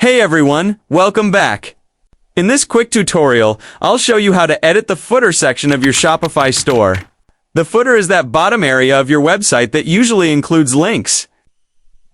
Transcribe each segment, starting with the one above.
Hey everyone, welcome back. In this quick tutorial, I'll show you how to edit the footer section of your Shopify store. The footer is that bottom area of your website that usually includes links,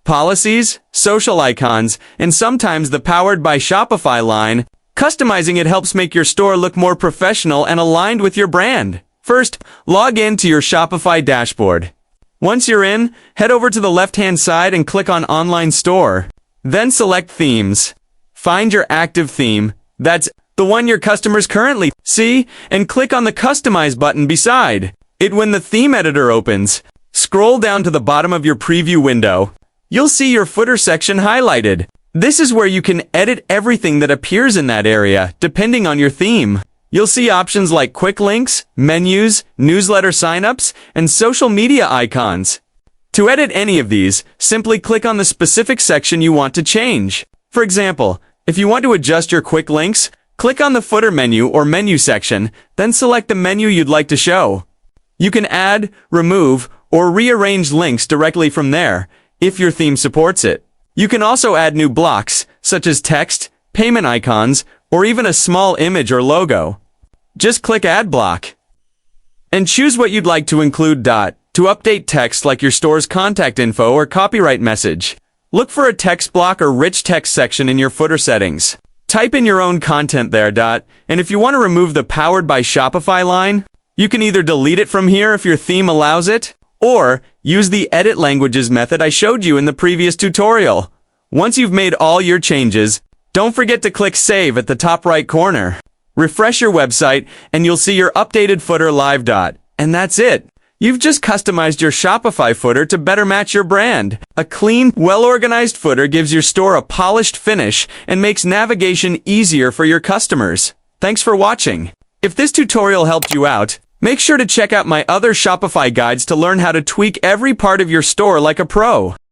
policies, social icons, and sometimes the Powered by Shopify line. Customizing it helps make your store look more professional and aligned with your brand. First, log in to your Shopify dashboard. Once you're in, head over to the left-hand side and click on Online Store. Then select Themes. Find your active theme, that's the one your customers currently see, and click on the Customize button beside it when the theme editor opens. Scroll down to the bottom of your preview window. You'll see your footer section highlighted. This is where you can edit everything that appears in that area, depending on your theme. You'll see options like quick links, menus, newsletter signups, and social media icons. To edit any of these, simply click on the specific section you want to change. For example, if you want to adjust your quick links, click on the footer menu or menu section, then select the menu you'd like to show. You can add, remove, or rearrange links directly from there, if your theme supports it. You can also add new blocks, such as text, payment icons, or even a small image or logo. Just click Add Block and choose what you'd like to include. To update text like your store's contact info or copyright message, look for a text block or rich text section in your footer settings. Type in your own content there. And if you want to remove the Powered by Shopify line, you can either delete it from here if your theme allows it, or use the Edit Languages method I showed you in the previous tutorial. Once you've made all your changes, don't forget to click Save at the top right corner. Refresh your website and you'll see your updated footer live. And that's it. You've just customized your Shopify footer to better match your brand. A clean, well-organized footer gives your store a polished finish and makes navigation easier for your customers. Thanks for watching. If this tutorial helped you out, make sure to check out my other Shopify guides to learn how to tweak every part of your store like a pro.